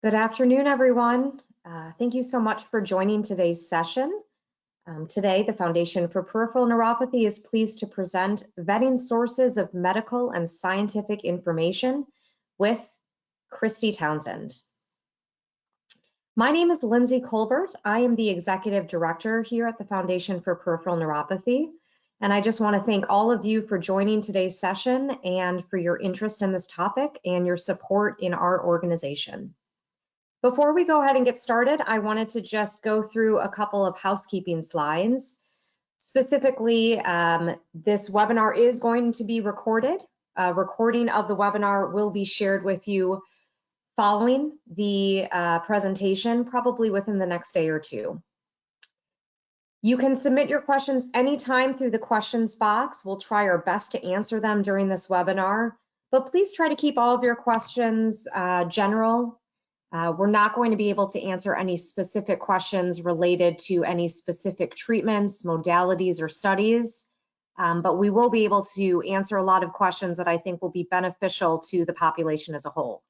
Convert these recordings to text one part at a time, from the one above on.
Good afternoon, everyone. Thank you so much for joining today's session. Today, the Foundation for Peripheral Neuropathy is pleased to present Vetting Sources of Medical and Scientific Information with Christy Townsend. My name is Lindsay Colbert. I am the Executive Director here at the Foundation for Peripheral Neuropathy. And I just want to thank all of you for joining today's session and for your interest in this topic and your support in our organization. Before we go ahead and get started, I wanted to just go through a couple of housekeeping slides. Specifically, this webinar is going to be recorded. A recording of the webinar will be shared with you following the presentation, probably within the next day or two. You can submit your questions anytime through the questions box. We'll try our best to answer them during this webinar, but please try to keep all of your questions general. We're not going to be able to answer any specific questions related to any specific treatments, modalities, or studies, but we will be able to answer a lot of questions that I think will be beneficial to the population as a whole.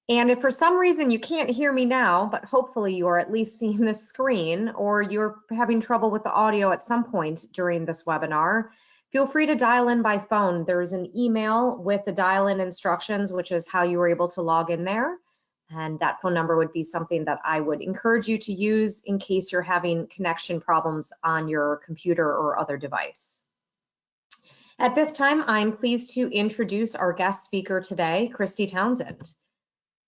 And if for some reason you can't hear me now, but hopefully you are at least seeing the screen, or you're having trouble with the audio at some point during this webinar, feel free to dial in by phone. There's an email with the dial-in instructions, which is how you were able to log in there. And that phone number would be something that I would encourage you to use in case you're having connection problems on your computer or other device. At this time, I'm pleased to introduce our guest speaker today, Christy Townsend.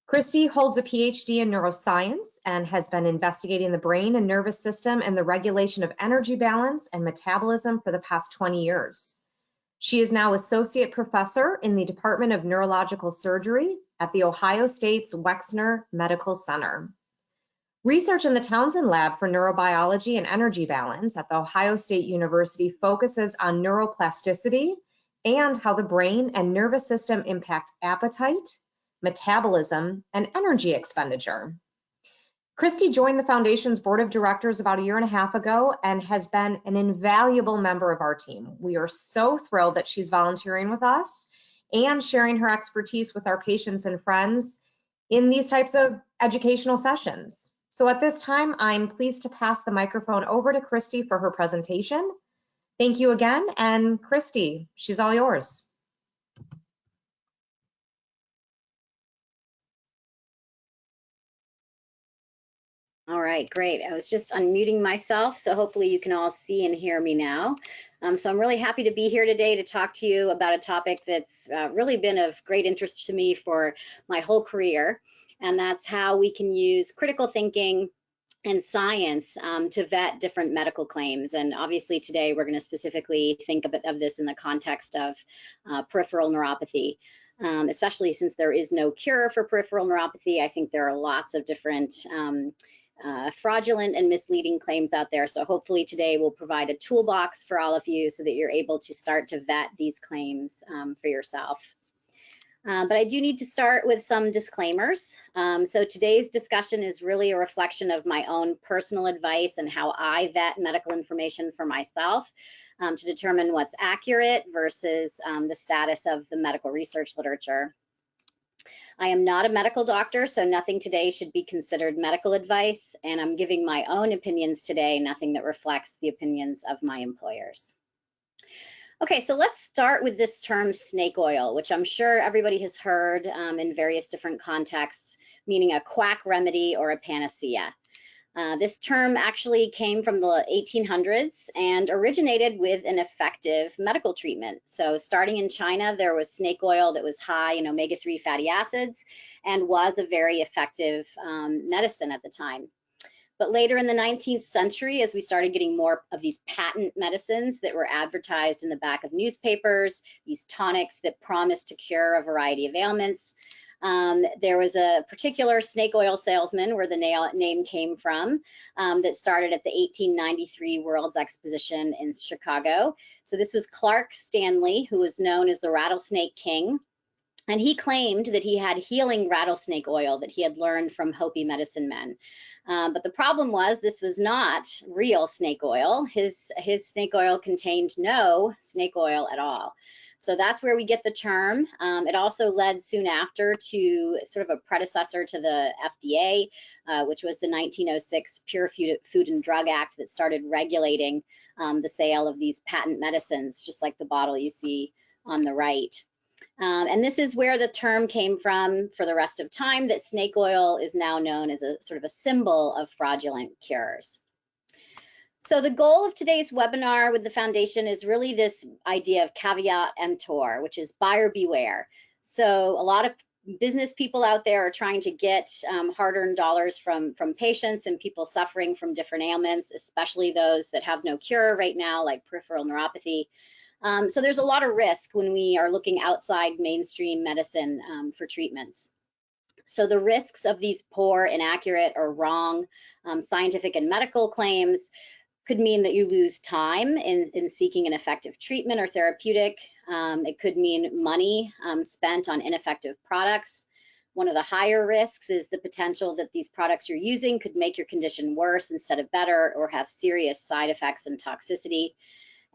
Christy holds a PhD in neuroscience and has been investigating the brain and nervous system and the regulation of energy balance and metabolism for the past 20 years. She is now associate professor in the Department of Neurological Surgery at the Ohio State's Wexner Medical Center. Research in the Townsend Lab for Neurobiology and Energy Balance at the Ohio State University focuses on neuroplasticity and how the brain and nervous system impact appetite, metabolism, and energy expenditure. Christy joined the Foundation's Board of Directors about 1.5 years ago and has been an invaluable member of our team. We are so thrilled that she's volunteering with us and sharing her expertise with our patients and friends in these types of educational sessions. So at this time, I'm pleased to pass the microphone over to Christy for her presentation. Thank you again, and Christy, she's all yours. All right, great. I was just unmuting myself, so hopefully you can all see and hear me now. So I'm really happy to be here today to talk to you about a topic that's really been of great interest to me for my whole career, and that's how we can use critical thinking and science to vet different medical claims. And obviously today we're going to specifically think of this in the context of peripheral neuropathy. Especially since there is no cure for peripheral neuropathy, I think there are lots of different fraudulent and misleading claims out there. So hopefully today we'll provide a toolbox for all of you so that you're able to start to vet these claims for yourself. But I do need to start with some disclaimers. So today's discussion is really a reflection of my own personal advice and how I vet medical information for myself to determine what's accurate versus the status of the medical research literature. I am not a medical doctor, so nothing today should be considered medical advice, and I'm giving my own opinions today, nothing that reflects the opinions of my employers. Okay, so let's start with this term snake oil, which I'm sure everybody has heard in various different contexts, meaning a quack remedy or a panacea. This term actually came from the 1800s and originated with an effective medical treatment. So starting in China, there was snake oil that was high in omega-3 fatty acids and was a very effective medicine at the time. But later in the 19th century, as we started getting more of these patent medicines that were advertised in the back of newspapers, these tonics that promised to cure a variety of ailments, there was a particular snake oil salesman where the name came from that started at the 1893 World's Exposition in Chicago. So this was Clark Stanley, who was known as the Rattlesnake King. And he claimed that he had healing rattlesnake oil that he had learned from Hopi medicine men. But the problem was this was not real snake oil. His snake oil contained no snake oil at all. So that's where we get the term. It also led soon after to sort of a predecessor to the FDA, which was the 1906 Pure Food and Drug Act that started regulating the sale of these patent medicines, just like the bottle you see on the right. And this is where the term came from for the rest of time, that snake oil is now known as a sort of a symbol of fraudulent cures. So the goal of today's webinar with the foundation is really this idea of caveat emptor, which is buyer beware. So a lot of business people out there are trying to get hard-earned dollars from patients and people suffering from different ailments, especially those that have no cure right now, like peripheral neuropathy. So there's a lot of risk when we are looking outside mainstream medicine for treatments. So the risks of these poor, inaccurate, or wrong scientific and medical claims could mean that you lose time in seeking an effective treatment or therapeutic. It could mean money spent on ineffective products. One of the higher risks is the potential that these products you're using could make your condition worse instead of better, or have serious side effects and toxicity.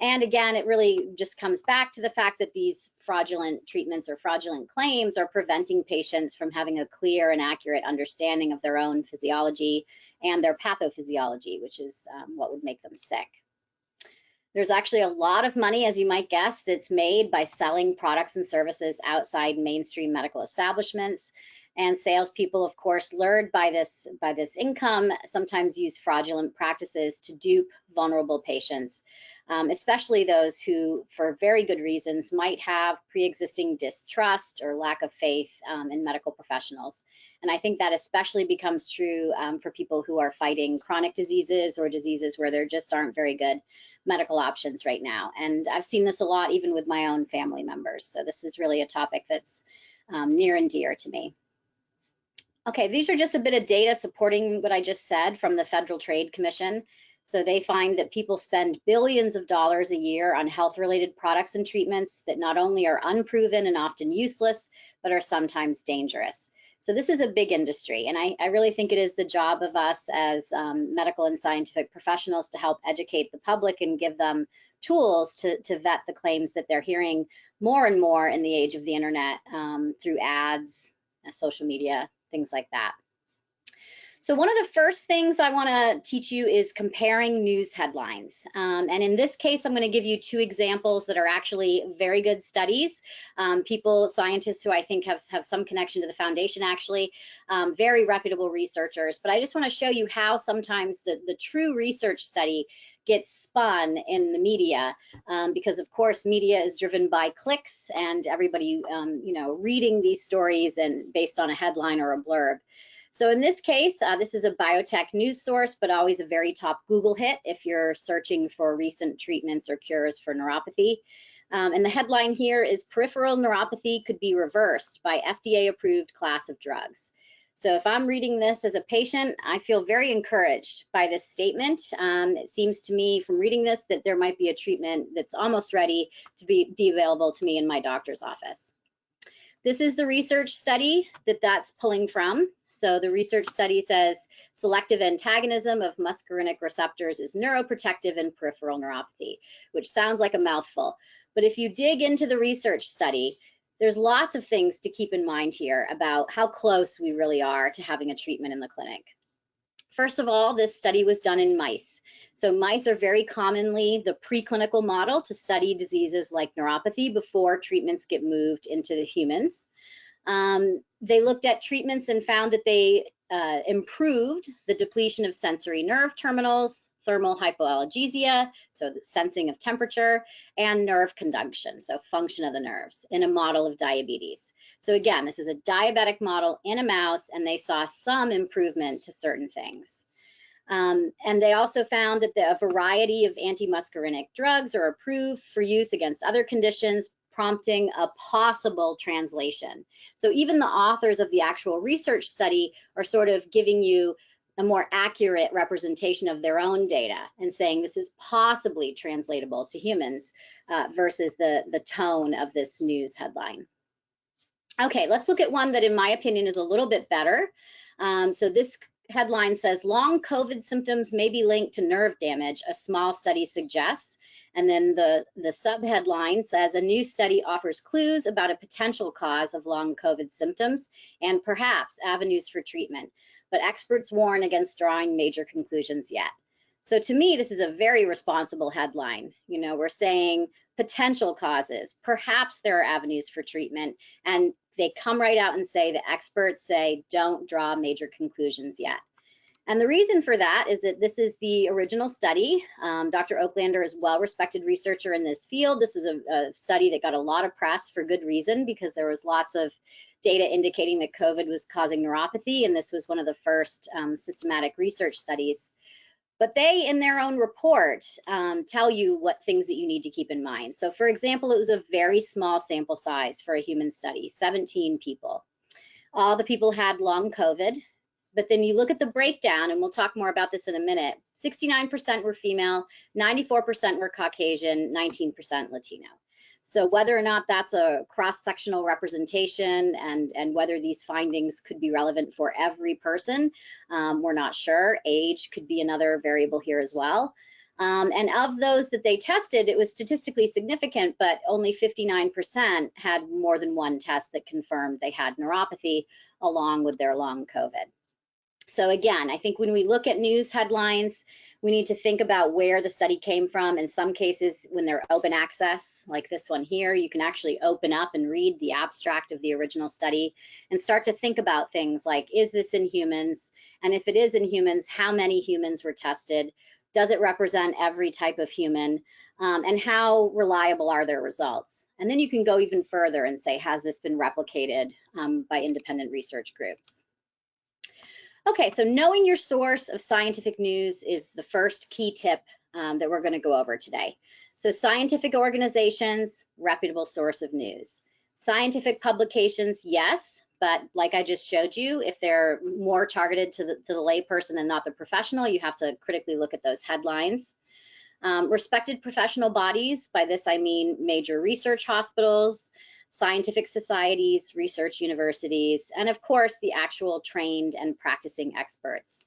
And again, it really just comes back to the fact that these fraudulent treatments or fraudulent claims are preventing patients from having a clear and accurate understanding of their own physiology and their pathophysiology, which is what would make them sick. There's actually a lot of money, as you might guess, that's made by selling products and services outside mainstream medical establishments. And salespeople, of course, lured by this income, sometimes use fraudulent practices to dupe vulnerable patients, especially those who, for very good reasons, might have pre-existing distrust or lack of faith in medical professionals. And I think that especially becomes true for people who are fighting chronic diseases or diseases where there just aren't very good medical options right now. And I've seen this a lot even with my own family members. So this is really a topic that's near and dear to me. Okay, these are just a bit of data supporting what I just said from the Federal Trade Commission. So they find that people spend billions of dollars a year on health-related products and treatments that not only are unproven and often useless, but are sometimes dangerous. So this is a big industry, and I really think it is the job of us as medical and scientific professionals to help educate the public and give them tools to vet the claims that they're hearing more and more in the age of the internet through ads, social media, things like that. So one of the first things I want to teach you is comparing news headlines. And in this case, I'm going to give you two examples that are actually very good studies. Scientists who I think have some connection to the foundation, actually, very reputable researchers. But I just want to show you how sometimes the true research study gets spun in the media, because of course media is driven by clicks and everybody reading these stories and based on a headline or a blurb. So in this case, this is a biotech news source, but always a very top Google hit if you're searching for recent treatments or cures for neuropathy. And the headline here is "Peripheral Neuropathy Could Be Reversed by FDA-Approved Class of Drugs." So if I'm reading this as a patient, I feel very encouraged by this statement. It seems to me from reading this that there might be a treatment that's almost ready to be available to me in my doctor's office. This is the research study that's pulling from. So the research study says selective antagonism of muscarinic receptors is neuroprotective in peripheral neuropathy, which sounds like a mouthful. But if you dig into the research study, there's lots of things to keep in mind here about how close we really are to having a treatment in the clinic. First of all, this study was done in mice. So mice are very commonly the preclinical model to study diseases like neuropathy before treatments get moved into the humans. They looked at treatments and found that they improved the depletion of sensory nerve terminals, thermal hypoalgesia, so the sensing of temperature, and nerve conduction, so function of the nerves, in a model of diabetes. So again, this was a diabetic model in a mouse, and they saw some improvement to certain things. And they also found that a variety of antimuscarinic drugs are approved for use against other conditions, prompting a possible translation. So even the authors of the actual research study are sort of giving you a more accurate representation of their own data and saying this is possibly translatable to humans versus the tone of this news headline. Okay, let's look at one that in my opinion is a little bit better. So this headline says, long COVID symptoms may be linked to nerve damage, a small study suggests. And then the subheadline says, a new study offers clues about a potential cause of long COVID symptoms and perhaps avenues for treatment, but experts warn against drawing major conclusions yet. So to me, this is a very responsible headline. You know, we're saying potential causes, perhaps there are avenues for treatment, and they come right out and say, the experts say, don't draw major conclusions yet. And the reason for that is that this is the original study. Dr. Oaklander is a well-respected researcher in this field. This was a study that got a lot of press for good reason, because there was lots of data indicating that COVID was causing neuropathy, and this was one of the first systematic research studies. But they, in their own report, tell you what things that you need to keep in mind. So for example, it was a very small sample size for a human study, 17 people. All the people had long COVID, but then you look at the breakdown, and we'll talk more about this in a minute, 69% were female, 94% were Caucasian, 19% Latino. So whether or not that's a cross-sectional representation and whether these findings could be relevant for every person, we're not sure. Age could be another variable here as well. And of those that they tested, it was statistically significant, but only 59% had more than one test that confirmed they had neuropathy along with their long COVID. So again, I think when we look at news headlines, we need to think about where the study came from. In some cases, when they're open access, like this one here, you can actually open up and read the abstract of the original study and start to think about things like, is this in humans? And if it is in humans, how many humans were tested? Does it represent every type of human? And how reliable are their results? And then you can go even further and say, has this been replicated by independent research groups? Okay, so knowing your source of scientific news is the first key tip that we're going to go over today. So scientific organizations, reputable source of news. Scientific publications, yes, but like I just showed you, if they're more targeted to the layperson and not the professional, you have to critically look at those headlines. Respected professional bodies, by this I mean major research hospitals, scientific societies, research universities, and of course, the actual trained and practicing experts.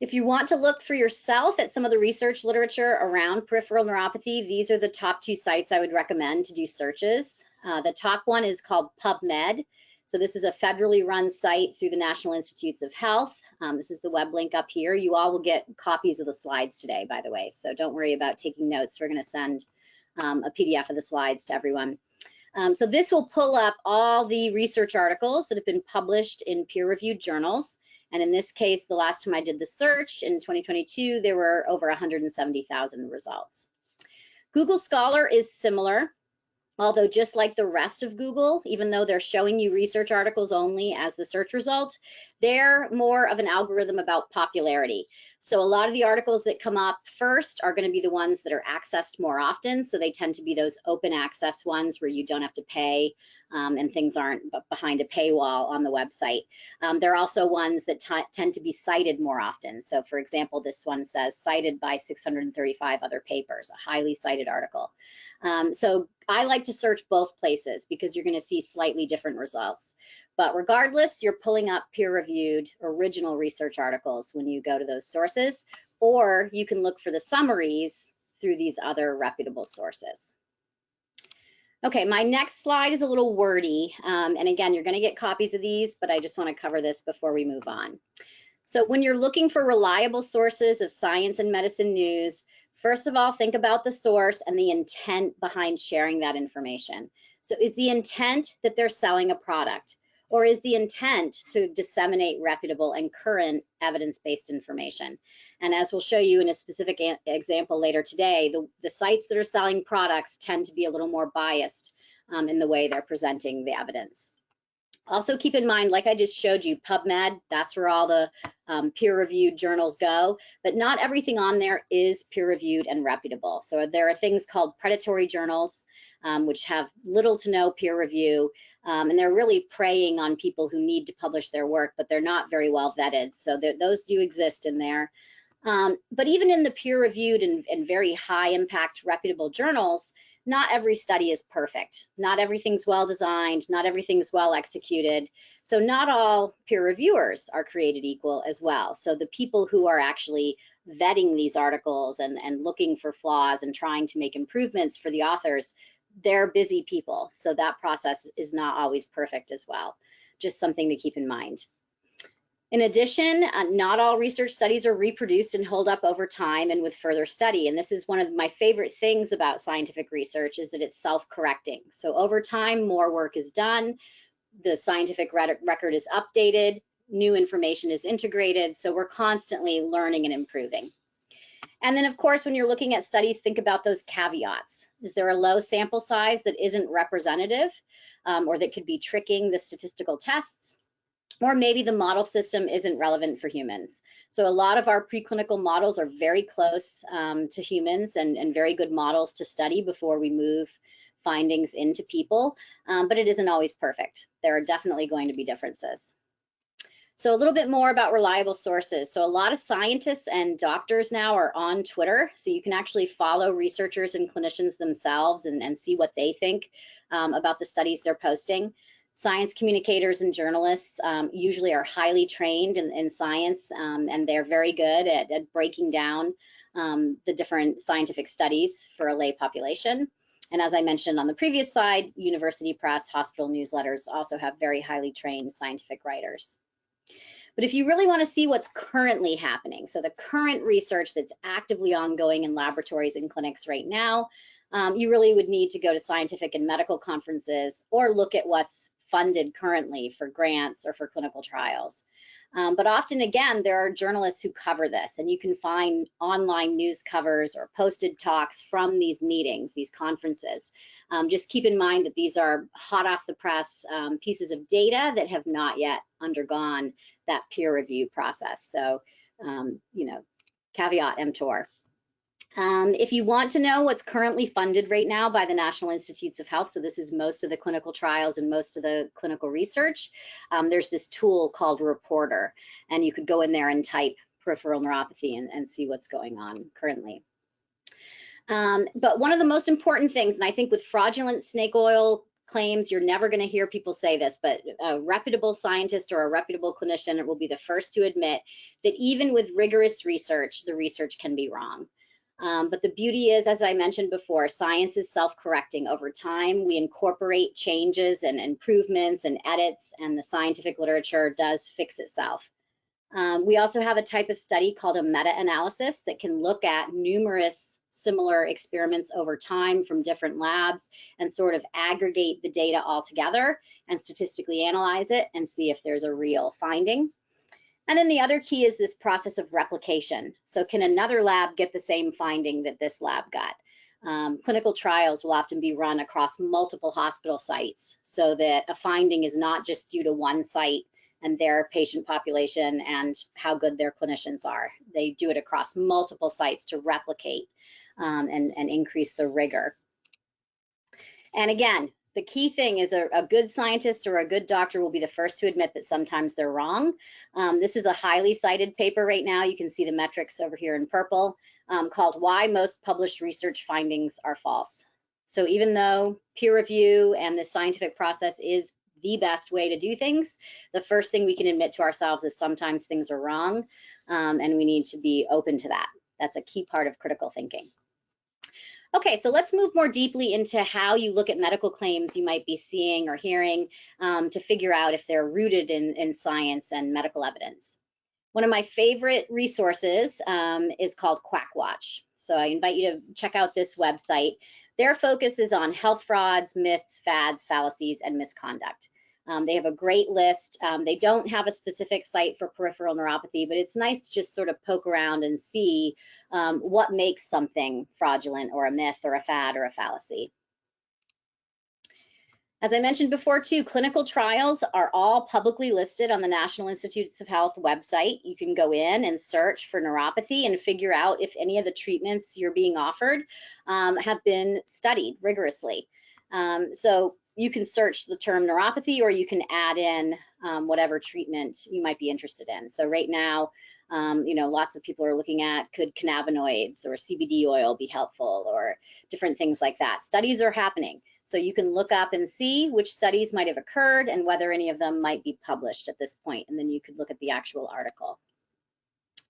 If you want to look for yourself at some of the research literature around peripheral neuropathy, these are the top two sites I would recommend to do searches. The top one is called PubMed. So this is a federally run site through the National Institutes of Health. This is the web link up here. You all will get copies of the slides today, by the way, so don't worry about taking notes. We're going to send a PDF of the slides to everyone. So this will pull up all the research articles that have been published in peer-reviewed journals. And in this case, the last time I did the search in 2022, there were over 170,000 results. Google Scholar is similar, although just like the rest of Google, even though they're showing you research articles only as the search result, they're more of an algorithm about popularity. So a lot of the articles that come up first are going to be the ones that are accessed more often. So they tend to be those open access ones where you don't have to pay and things aren't behind a paywall on the website. There are also ones that tend to be cited more often. So for example, this one says cited by 635 other papers, a highly cited article. So I like to search both places because you're going to see slightly different results. But regardless, you're pulling up peer-reviewed original research articles when you go to those sources, or you can look for the summaries through these other reputable sources. Okay, my next slide is a little wordy. And again, you're going to get copies of these, but I just want to cover this before we move on. So when you're looking for reliable sources of science and medicine news, first of all, think about the source and the intent behind sharing that information. So is the intent that they're selling a product? Or is the intent to disseminate reputable and current evidence-based information? And as we'll show you in a specific example later today, the sites that are selling products tend to be a little more biased in the way they're presenting the evidence. Also keep in mind, like I just showed you, PubMed, that's where all the peer-reviewed journals go, but not everything on there is peer-reviewed and reputable. So there are things called predatory journals, which have little to no peer review, and they're really preying on people who need to publish their work, but they're not very well vetted. So those do exist in there. But even in the peer-reviewed and very high-impact reputable journals, not every study is perfect. Not everything's well designed, not everything's well executed. So not all peer reviewers are created equal as well. So the people who are actually vetting these articles and looking for flaws and trying to make improvements for the authors, they're busy people. So that process is not always perfect as well. Just something to keep in mind. In addition, not all research studies are reproduced and hold up over time and with further study. And this is one of my favorite things about scientific research, is that it's self-correcting. So over time, more work is done, the scientific record is updated, new information is integrated, so we're constantly learning and improving. And then, of course, when you're looking at studies, think about those caveats. Is there a low sample size that isn't representative, or that could be tricking the statistical tests? Or maybe the model system isn't relevant for humans. So a lot of our preclinical models are very close to humans and very good models to study before we move findings into people, but it isn't always perfect. There are definitely going to be differences. So a little bit more about reliable sources. So a lot of scientists and doctors now are on Twitter, so you can actually follow researchers and clinicians themselves and see what they think about the studies they're posting. Science communicators and journalists usually are highly trained in science, and they're very good at breaking down the different scientific studies for a lay population. And as I mentioned on the previous slide, university press, hospital newsletters also have very highly trained scientific writers. But if you really want to see what's currently happening, so the current research that's actively ongoing in laboratories and clinics right now, you really would need to go to scientific and medical conferences or look at what's funded currently for grants or for clinical trials. But often, again, there are journalists who cover this, and you can find online news covers or posted talks from these meetings, these conferences. Just keep in mind that these are hot off the press pieces of data that have not yet undergone that peer review process. So, you know, caveat emptor. If you want to know what's currently funded right now by the National Institutes of Health, so this is most of the clinical trials and most of the clinical research, there's this tool called Reporter, and you could go in there and type peripheral neuropathy and see what's going on currently. But one of the most important things, and I think with fraudulent snake oil claims, you're never going to hear people say this, but a reputable scientist or a reputable clinician will be the first to admit that even with rigorous research, the research can be wrong. But the beauty is, as I mentioned before, science is self-correcting over time. We incorporate changes and improvements and edits, and the scientific literature does fix itself. We also have a type of study called a meta-analysis that can look at numerous similar experiments over time from different labs and sort of aggregate the data all together and statistically analyze it and see if there's a real finding. And then the other key is this process of replication. So can another lab get the same finding that this lab got? Clinical trials will often be run across multiple hospital sites so that a finding is not just due to one site and their patient population and how good their clinicians are. They do it across multiple sites to replicate and increase the rigor. And again, the key thing is a good scientist or a good doctor will be the first to admit that sometimes they're wrong. This is a highly cited paper right now. You can see the metrics over here in purple, called Why Most Published Research Findings Are False. So even though peer review and the scientific process is the best way to do things, the first thing we can admit to ourselves is sometimes things are wrong, and we need to be open to that. That's a key part of critical thinking. Okay, so let's move more deeply into how you look at medical claims you might be seeing or hearing to figure out if they're rooted in science and medical evidence. One of my favorite resources is called QuackWatch. So I invite you to check out this website. Their focus is on health frauds, myths, fads, fallacies, and misconduct. They have a great list. They don't have a specific site for peripheral neuropathy, but it's nice to just sort of poke around and see what makes something fraudulent or a myth or a fad or a fallacy. As I mentioned before too, clinical trials are all publicly listed on the National Institutes of Health website. You can go in and search for neuropathy and figure out if any of the treatments you're being offered have been studied rigorously. So you can search the term neuropathy, or you can add in whatever treatment you might be interested in. So right now, you know, lots of people are looking at, could cannabinoids or CBD oil be helpful, or different things like that. Studies are happening. So you can look up and see which studies might have occurred and whether any of them might be published at this point, and then you could look at the actual article.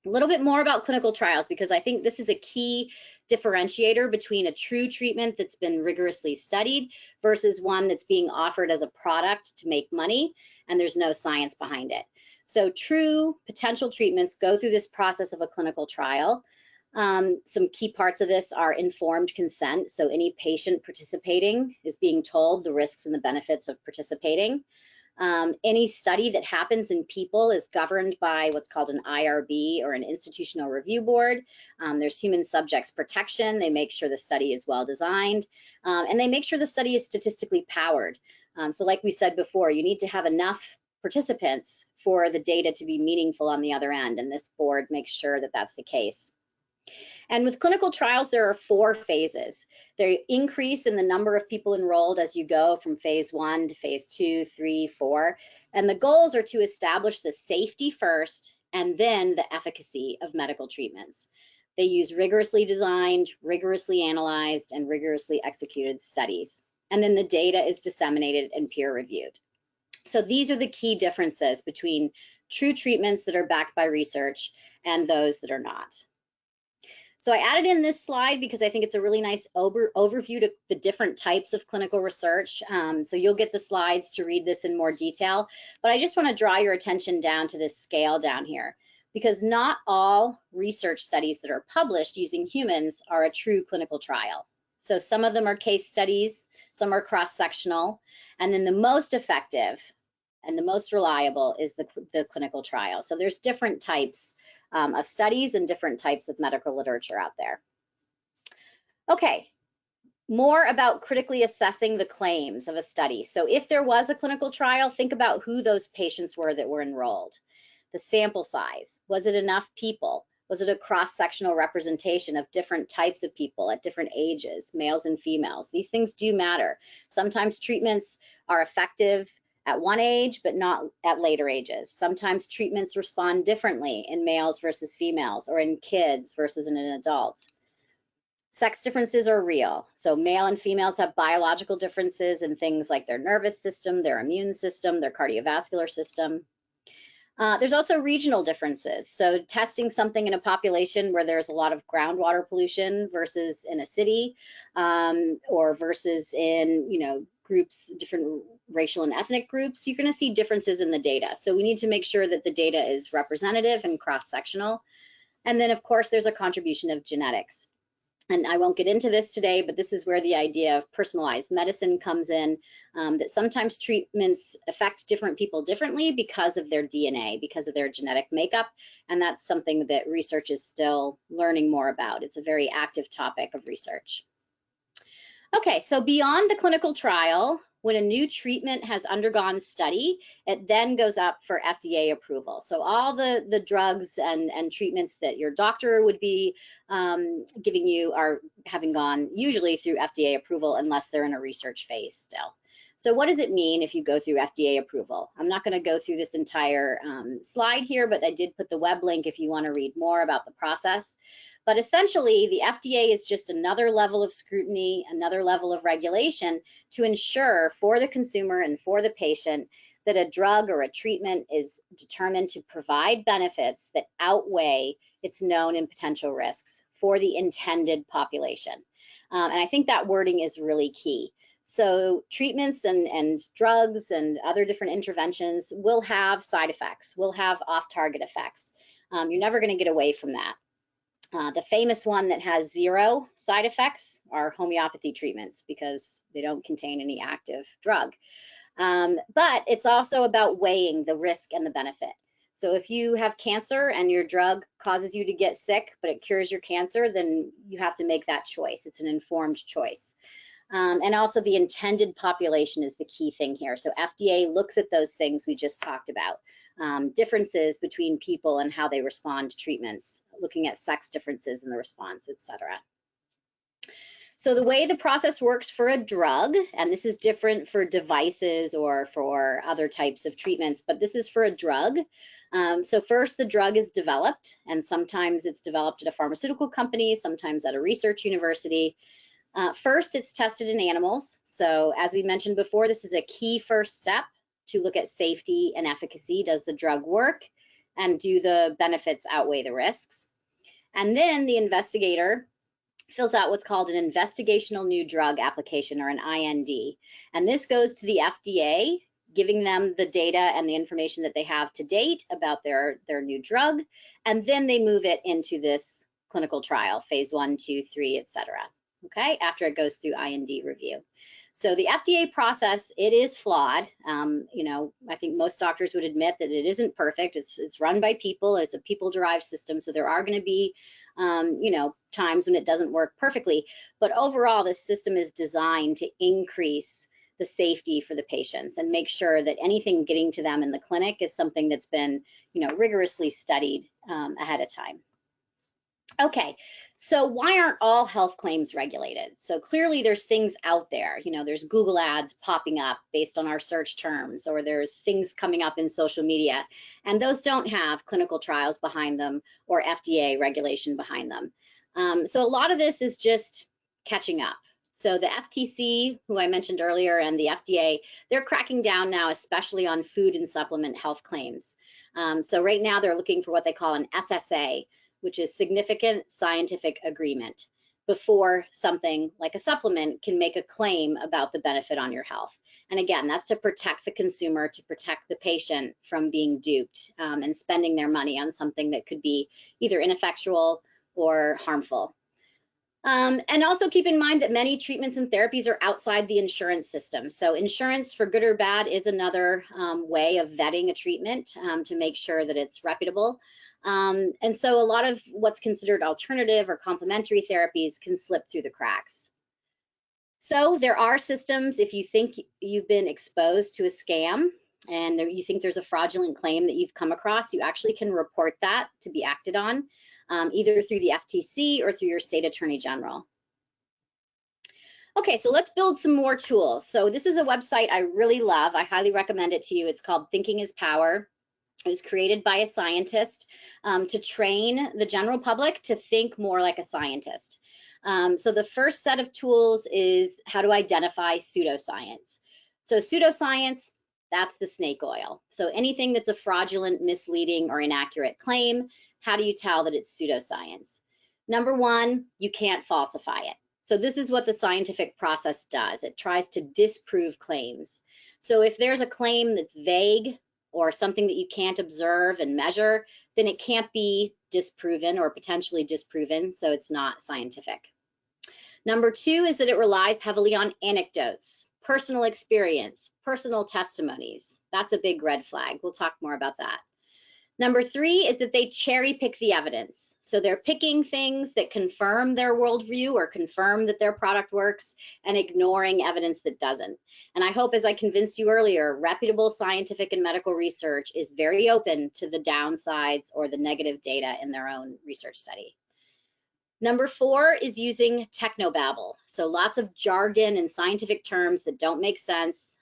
A little bit more about clinical trials, because I think this is a key differentiator between a true treatment that's been rigorously studied versus one that's being offered as a product to make money and there's no science behind it. So true potential treatments go through this process of a clinical trial. Some key parts of this are informed consent. So any patient participating is being told the risks and the benefits of participating. Any study that happens in people is governed by what's called an IRB, or an institutional review board. There's human subjects protection. They make sure the study is well designed, and they make sure the study is statistically powered. So like we said before, you need to have enough participants for the data to be meaningful on the other end, and this board makes sure that that's the case. And with clinical trials, there are 4 phases. They increase in the number of people enrolled as you go from phase 1 to phase 2, 3, 4. And the goals are to establish the safety first and then the efficacy of medical treatments. They use rigorously designed, rigorously analyzed, and rigorously executed studies. And then the data is disseminated and peer reviewed. So these are the key differences between true treatments that are backed by research and those that are not. So I added in this slide because I think it's a really nice overview to the different types of clinical research. So you'll get the slides to read this in more detail, but I just want to draw your attention down to this scale down here, because not all research studies that are published using humans are a true clinical trial. So some of them are case studies, some are cross-sectional, and then the most effective and the most reliable is the clinical trial. So there's different types of studies and different types of medical literature out there. Okay, more about critically assessing the claims of a study. So if there was a clinical trial, think about who those patients were that were enrolled. The sample size, was it enough people? Was it a cross-sectional representation of different types of people at different ages, males and females? These things do matter. Sometimes treatments are effective at one age, but not at later ages. Sometimes treatments respond differently in males versus females, or in kids versus in an adult. Sex differences are real. So male and females have biological differences in things like their nervous system, their immune system, their cardiovascular system. There's also regional differences. So testing something in a population where there's a lot of groundwater pollution versus in a city, or versus in, groups, different racial and ethnic groups, you're going to see differences in the data. So we need to make sure that the data is representative and cross-sectional. And then, of course, there's a contribution of genetics. And I won't get into this today, but this is where the idea of personalized medicine comes in, that sometimes treatments affect different people differently because of their DNA, because of their genetic makeup. And that's something that research is still learning more about. It's a very active topic of research. Okay, so beyond the clinical trial, when a new treatment has undergone study, it then goes up for FDA approval. So all the drugs and treatments that your doctor would be giving you are having gone usually through FDA approval, unless they're in a research phase still. So what does it mean if you go through FDA approval? I'm not going to go through this entire slide here, but I did put the web link if you want to read more about the process. But essentially, the FDA is just another level of scrutiny, another level of regulation to ensure for the consumer and for the patient that a drug or a treatment is determined to provide benefits that outweigh its known and potential risks for the intended population. And I think that wording is really key. So treatments and drugs and other different interventions will have side effects, will have off-target effects. You're never going to get away from that. The famous one that has 0 side effects are homeopathy treatments, because they don't contain any active drug. But it's also about weighing the risk and the benefit. So if you have cancer and your drug causes you to get sick, but it cures your cancer, then you have to make that choice. It's an informed choice. And also the intended population is the key thing here. So FDA looks at those things we just talked about. Differences between people and how they respond to treatments, looking at sex differences in the response, etc. So the way the process works for a drug, and this is different for devices or for other types of treatments, but this is for a drug. So first the drug is developed, and sometimes it's developed at a pharmaceutical company, sometimes at a research university. First, it's tested in animals. So as we mentioned before, this is a key first step to look at safety and efficacy. Does the drug work? and do the benefits outweigh the risks? And then the investigator fills out what's called an investigational new drug application, or an IND. And this goes to the FDA, giving them the data and the information that they have to date about their new drug. And then they move it into this clinical trial, phase 1, 2, 3, et cetera. Okay, after it goes through IND review. So the FDA process, it is flawed. You know, I think most doctors would admit that it isn't perfect. It's run by people. It's a people-derived system. So there are going to be, you know, times when it doesn't work perfectly. But overall, this system is designed to increase the safety for the patients and make sure that anything getting to them in the clinic is something that's been, you know, rigorously studied ahead of time. Okay, so why aren't all health claims regulated? So clearly there's things out there, you know, there's Google ads popping up based on our search terms, or there's things coming up in social media, and those don't have clinical trials behind them or FDA regulation behind them. So a lot of this is just catching up. So the FTC, who I mentioned earlier, and the FDA, they're cracking down now, especially on food and supplement health claims. So right now they're looking for what they call an SSA, which is significant scientific agreement, before something like a supplement can make a claim about the benefit on your health. And again, that's to protect the consumer, to protect the patient from being duped and spending their money on something that could be either ineffectual or harmful. And also keep in mind that many treatments and therapies are outside the insurance system. So insurance, for good or bad, is another way of vetting a treatment to make sure that it's reputable. And so a lot of what's considered alternative or complementary therapies can slip through the cracks. So there are systems, if you think you've been exposed to a scam and you think there's a fraudulent claim that you've come across, you actually can report that to be acted on, either through the FTC or through your state attorney general. Okay, so let's build some more tools. So this is a website I really love. I highly recommend it to you. It's called Thinking is Power. It was created by a scientist to train the general public to think more like a scientist. So the first set of tools is how to identify pseudoscience. So pseudoscience, that's the snake oil. So anything that's a fraudulent, misleading, or inaccurate claim, how do you tell that it's pseudoscience? Number one, you can't falsify it. So this is what the scientific process does. It tries to disprove claims. So if there's a claim that's vague, or something that you can't observe and measure, then it can't be disproven or potentially disproven, so it's not scientific. Number two is that it relies heavily on anecdotes, personal experience, personal testimonies. That's a big red flag. We'll talk more about that. Number three is that they cherry pick the evidence. So they're picking things that confirm their worldview or confirm that their product works and ignoring evidence that doesn't. And I hope, as I convinced you earlier, reputable scientific and medical research is very open to the downsides or the negative data in their own research study. Number four is using technobabble. So lots of jargon and scientific terms that don't make sense.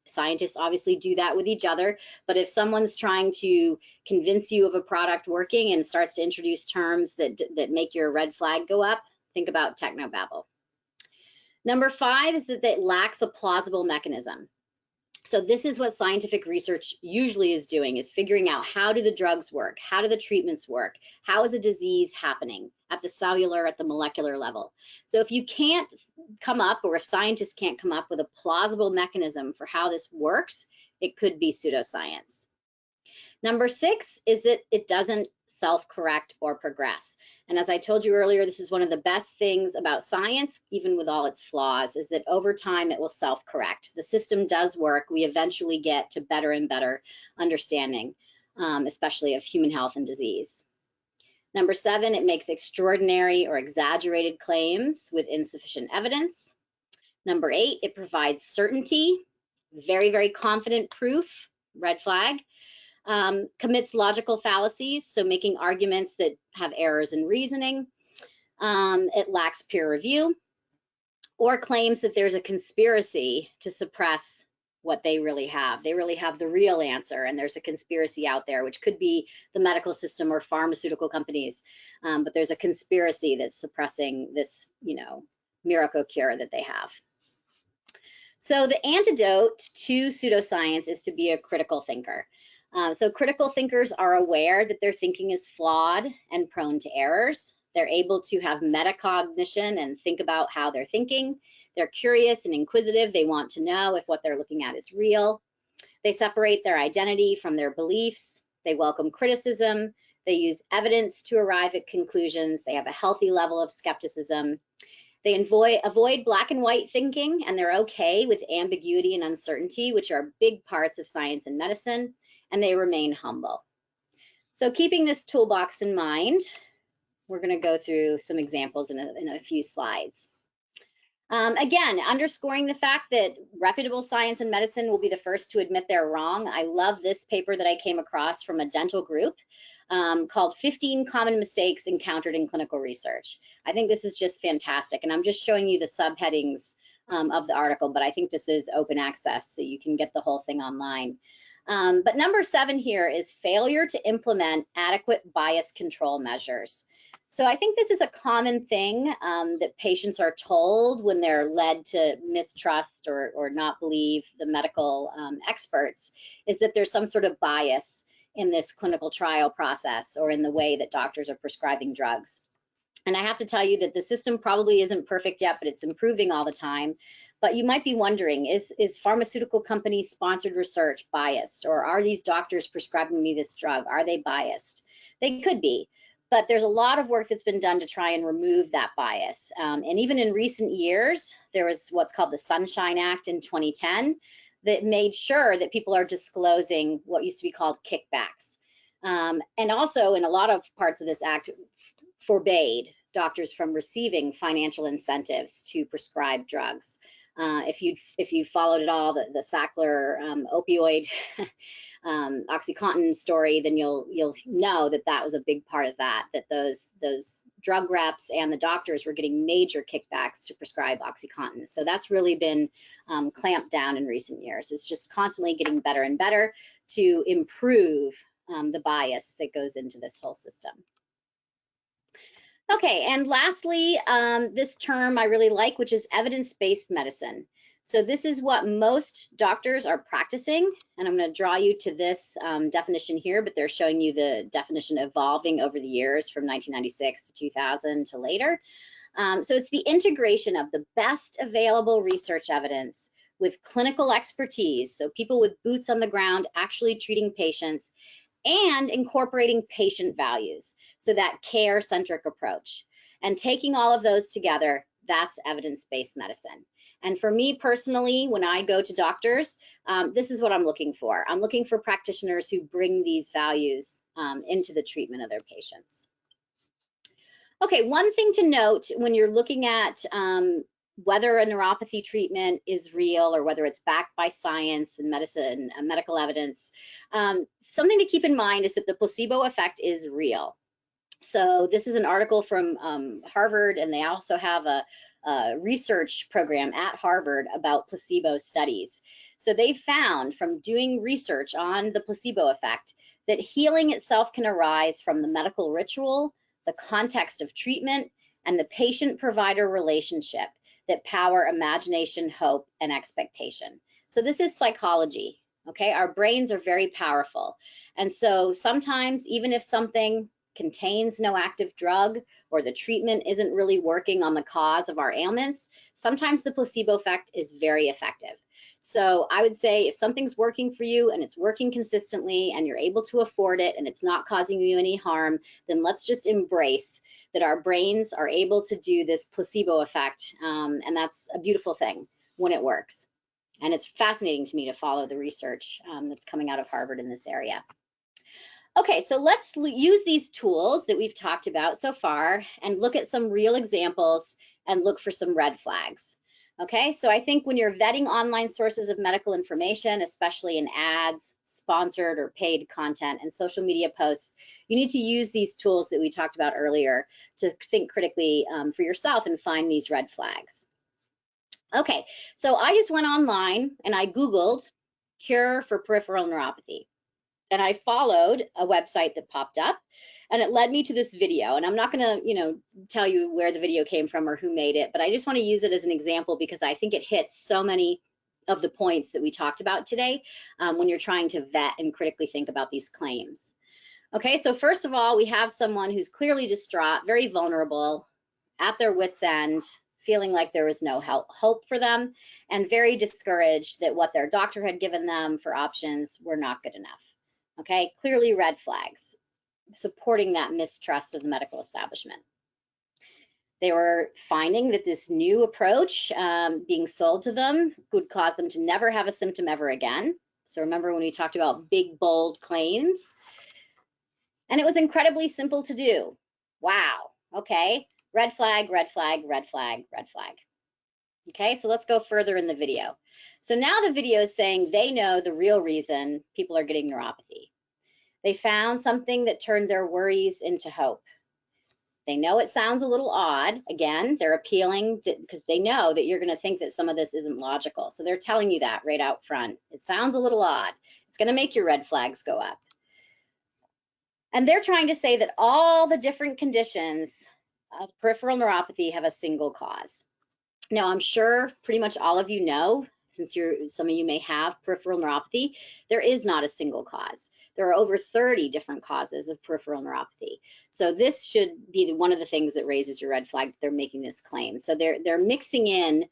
Scientists obviously do that with each other, but if someone's trying to convince you of a product working and starts to introduce terms that make your red flag go up, think about technobabble. Number five is that it lacks a plausible mechanism. So this is what scientific research usually is doing, is figuring out how do the drugs work, how do the treatments work, how is a disease happening at the cellular, at the molecular level. So if you can't come up, or if scientists can't come up with a plausible mechanism for how this works, it could be pseudoscience. Number six is that it doesn't self-correct or progress. And as I told you earlier, this is one of the best things about science, even with all its flaws, is that over time it will self-correct. The system does work. We eventually get to better and better understanding, especially of human health and disease. Number seven, it makes extraordinary or exaggerated claims with insufficient evidence. Number eight, it provides certainty, very, very confident proof, red flag. Commits logical fallacies, so making arguments that have errors in reasoning. It lacks peer review, or claims that there's a conspiracy to suppress what they really have. They really have the real answer, and there's a conspiracy out there, which could be the medical system or pharmaceutical companies, but there's a conspiracy that's suppressing this, you know, miracle cure that they have. So the antidote to pseudoscience is to be a critical thinker. So critical thinkers are aware that their thinking is flawed and prone to errors. They're able to have metacognition and think about how they're thinking. They're curious and inquisitive. They want to know if what they're looking at is real. They separate their identity from their beliefs. They welcome criticism. They use evidence to arrive at conclusions. They have a healthy level of skepticism. They avoid black and white thinking, and they're okay with ambiguity and uncertainty, which are big parts of science and medicine, and they remain humble. So keeping this toolbox in mind, we're going to go through some examples in a few slides. Again, underscoring the fact that reputable science and medicine will be the first to admit they're wrong. I love this paper that I came across from a dental group called 15 Common Mistakes Encountered in Clinical Research. I think this is just fantastic, and I'm just showing you the subheadings of the article, but I think this is open access, so you can get the whole thing online. But number 7 here is failure to implement adequate bias control measures. So I think this is a common thing that patients are told when they're led to mistrust or not believe the medical experts, is that there's some sort of bias in this clinical trial process or in the way that doctors are prescribing drugs. And I have to tell you that the system probably isn't perfect yet, but it's improving all the time. But you might be wondering, is pharmaceutical company sponsored research biased? Or are these doctors prescribing me this drug? Are they biased? They could be. But there's a lot of work that's been done to try and remove that bias. And even in recent years, there was what's called the Sunshine Act in 2010 that made sure that people are disclosing what used to be called kickbacks. And also in a lot of parts of this act forbade doctors from receiving financial incentives to prescribe drugs. If you followed at all the Sackler opioid OxyContin story, then you'll know that that was a big part of that those drug reps and the doctors were getting major kickbacks to prescribe OxyContin. So that's really been clamped down in recent years. It's just constantly getting better and better to improve the bias that goes into this whole system. Okay, and lastly, this term I really like, which is evidence-based medicine. So this is what most doctors are practicing, and I'm going to draw you to this definition here, but they're showing you the definition evolving over the years from 1996 to 2000 to later. So it's the integration of the best available research evidence with clinical expertise, so people with boots on the ground actually treating patients, and incorporating patient values, so that care-centric approach. And taking all of those together, that's evidence-based medicine. And for me personally, when I go to doctors, this is what I'm looking for. I'm looking for practitioners who bring these values into the treatment of their patients. Okay, one thing to note when you're looking at whether a neuropathy treatment is real or whether it's backed by science and medicine, medical evidence, something to keep in mind is that the placebo effect is real. So this is an article from Harvard, and they also have a research program at Harvard about placebo studies. So they found from doing research on the placebo effect that healing itself can arise from the medical ritual, the context of treatment, and the patient-provider relationship that power imagination, hope, and expectation. So this is psychology, okay? Our brains are very powerful. And so sometimes, even if something contains no active drug or the treatment isn't really working on the cause of our ailments, sometimes the placebo effect is very effective. So I would say if something's working for you and it's working consistently and you're able to afford it and it's not causing you any harm, then let's just embrace that our brains are able to do this placebo effect, and that's a beautiful thing when it works. And it's fascinating to me to follow the research that's coming out of Harvard in this area. Okay, so let's use these tools that we've talked about so far and look at some real examples and look for some red flags. Okay, so I think when you're vetting online sources of medical information, especially in ads, sponsored or paid content, and social media posts, you need to use these tools that we talked about earlier to think critically for yourself and find these red flags. Okay, so I just went online and I Googled cure for peripheral neuropathy. And I followed a website that popped up, and it led me to this video. And I'm not going to, tell you where the video came from or who made it, but I just want to use it as an example because I think it hits so many of the points that we talked about today when you're trying to vet and critically think about these claims. Okay, so first of all, we have someone who's clearly distraught, very vulnerable, at their wits' end, feeling like there was no hope for them, and very discouraged that what their doctor had given them for options were not good enough. Okay, clearly red flags, supporting that mistrust of the medical establishment. They were finding that this new approach being sold to them would cause them to never have a symptom ever again. So remember when we talked about big, bold claims? And it was incredibly simple to do. Wow, okay, red flag, red flag, red flag, red flag. Okay, so let's go further in the video. So now the video is saying they know the real reason people are getting neuropathy. They found something that turned their worries into hope. They know it sounds a little odd. Again, they're appealing because they know that you're going to think that some of this isn't logical. So they're telling you that right out front. It sounds a little odd. It's going to make your red flags go up. And they're trying to say that all the different conditions of peripheral neuropathy have a single cause. Now, I'm sure pretty much all of you know, since some of you may have peripheral neuropathy, there is not a single cause. There are over 30 different causes of peripheral neuropathy. So this should be one of the things that raises your red flag that they're making this claim. So they're mixing in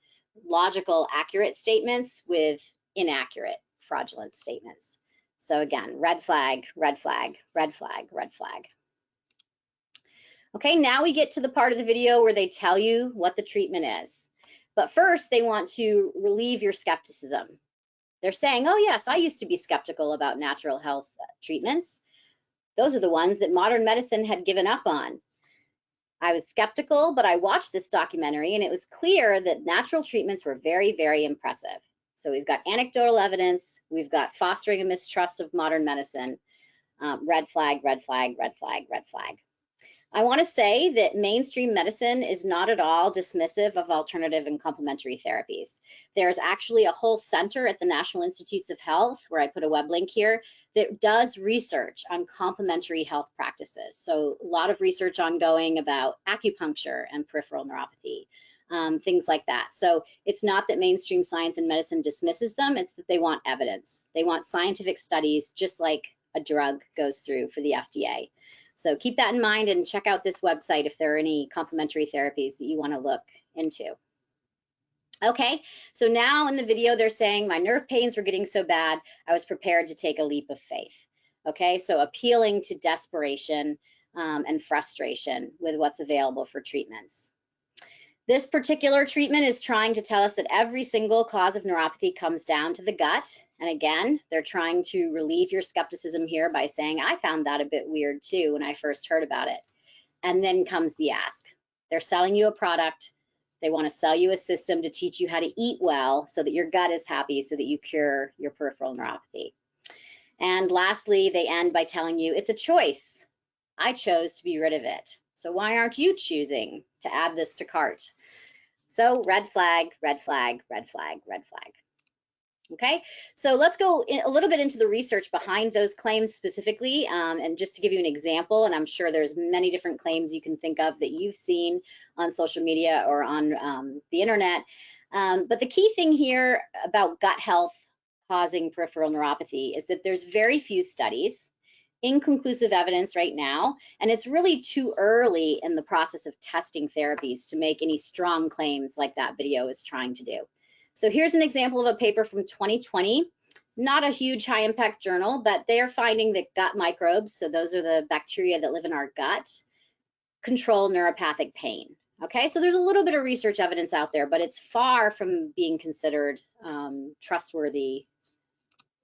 logical, accurate statements with inaccurate, fraudulent statements. So again, red flag, red flag, red flag, red flag. Okay, now we get to the part of the video where they tell you what the treatment is. But first, they want to relieve your skepticism. They're saying, oh yes, I used to be skeptical about natural health treatments. Those are the ones that modern medicine had given up on. I was skeptical, but I watched this documentary and it was clear that natural treatments were very, very impressive. So we've got anecdotal evidence, we've got fostering a mistrust of modern medicine, red flag, red flag, red flag, red flag. I want to say that mainstream medicine is not at all dismissive of alternative and complementary therapies. There's actually a whole center at the National Institutes of Health, where I put a web link here, that does research on complementary health practices. So a lot of research ongoing about acupuncture and peripheral neuropathy, things like that. So it's not that mainstream science and medicine dismisses them, it's that they want evidence. They want scientific studies, just like a drug goes through for the FDA. So keep that in mind and check out this website if there are any complementary therapies that you want to look into. Okay, so now in the video they're saying my nerve pains were getting so bad, I was prepared to take a leap of faith. Okay, so appealing to desperation and frustration with what's available for treatments. This particular treatment is trying to tell us that every single cause of neuropathy comes down to the gut. And again, they're trying to relieve your skepticism here by saying, I found that a bit weird too when I first heard about it. And then comes the ask. They're selling you a product. They want to sell you a system to teach you how to eat well so that your gut is happy so that you cure your peripheral neuropathy. And lastly, they end by telling you it's a choice. I chose to be rid of it. So why aren't you choosing to add this to cart? So red flag, red flag, red flag, red flag. Okay, so let's go a little bit into the research behind those claims specifically, and just to give you an example, and I'm sure there's many different claims you can think of that you've seen on social media or on the internet. But the key thing here about gut health causing peripheral neuropathy is that there's very few studies, inconclusive evidence right now, and it's really too early in the process of testing therapies to make any strong claims like that video is trying to do. So here's an example of a paper from 2020, not a huge high impact journal, but they're finding that gut microbes, so those are the bacteria that live in our gut, control neuropathic pain. Okay, so there's a little bit of research evidence out there, but it's far from being considered trustworthy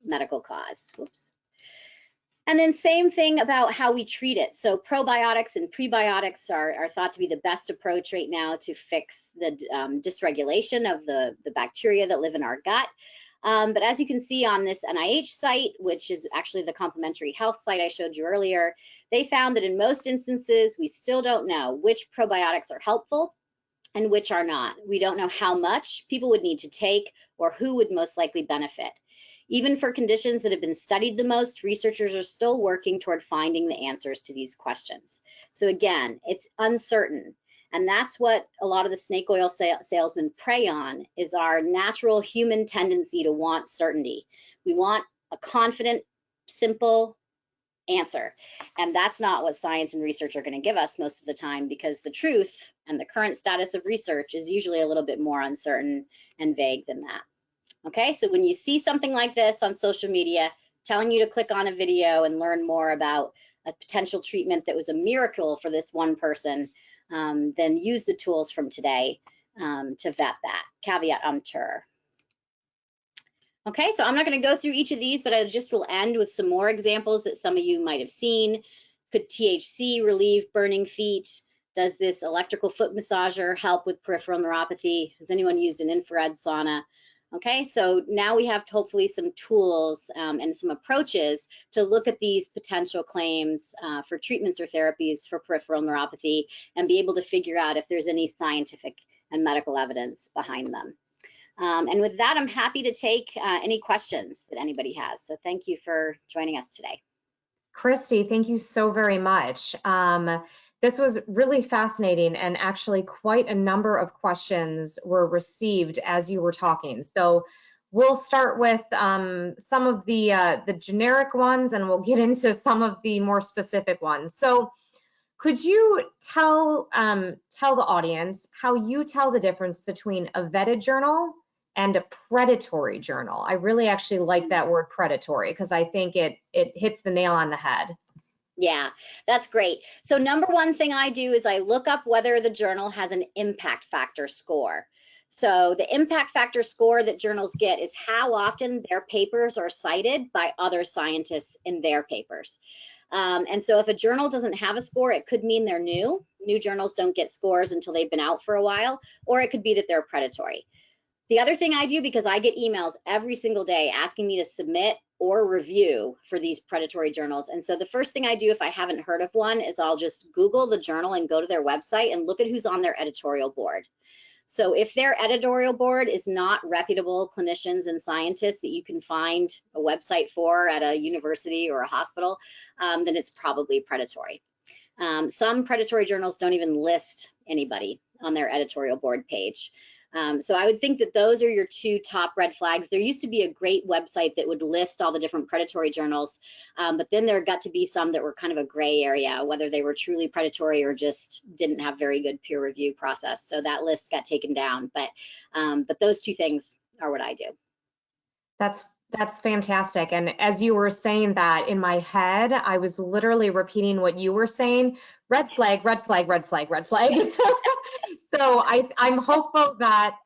medical cause. Whoops. And then same thing about how we treat it. So probiotics and prebiotics are thought to be the best approach right now to fix the dysregulation of the bacteria that live in our gut. But as you can see on this NIH site, which is actually the complementary health site I showed you earlier, they found that in most instances, we still don't know which probiotics are helpful and which are not. We don't know how much people would need to take or who would most likely benefit. Even for conditions that have been studied the most, researchers are still working toward finding the answers to these questions. So again, it's uncertain. And that's what a lot of the snake oil salesmen prey on, is our natural human tendency to want certainty. We want a confident, simple answer. And that's not what science and research are going to give us most of the time, because the truth and the current status of research is usually a little bit more uncertain and vague than that. Okay, so when you see something like this on social media telling you to click on a video and learn more about a potential treatment that was a miracle for this one person, then use the tools from today to vet that. Caveat emptor. Okay, so I'm not going to go through each of these, but I just will end with some more examples that some of you might have seen. Could THC relieve burning feet? Does this electrical foot massager help with peripheral neuropathy? Has anyone used an infrared sauna? Okay, so now we have hopefully some tools and some approaches to look at these potential claims for treatments or therapies for peripheral neuropathy and be able to figure out if there's any scientific and medical evidence behind them. And with that, I'm happy to take any questions that anybody has. So thank you for joining us today. Christy, thank you so very much. This was really fascinating, and actually quite a number of questions were received as you were talking. So we'll start with some of the generic ones, and we'll get into some of the more specific ones. So could you tell the audience how you tell the difference between a vetted journal and a predatory journal? I really actually like that word predatory, because I think it hits the nail on the head. Yeah, that's great. So number one thing I do is I look up whether the journal has an impact factor score. So the impact factor score that journals get is how often their papers are cited by other scientists in their papers. And so if a journal doesn't have a score, it could mean they're new. New journals don't get scores until they've been out for a while, or it could be that they're predatory. The other thing I do, because I get emails every single day asking me to submit or review for these predatory journals. And so the first thing I do, if I haven't heard of one, is I'll just Google the journal and go to their website and look at who's on their editorial board. So if their editorial board is not reputable clinicians and scientists that you can find a website for at a university or a hospital, then it's probably predatory. Some predatory journals don't even list anybody on their editorial board page. So I would think that those are your two top red flags. There used to be a great website that would list all the different predatory journals, but then there got to be some that were kind of a gray area, whether they were truly predatory or just didn't have very good peer review process. So that list got taken down, but those two things are what I do. That's fantastic. And as you were saying that, in my head, I was literally repeating what you were saying: red flag, red flag, red flag, red flag. So I'm hopeful that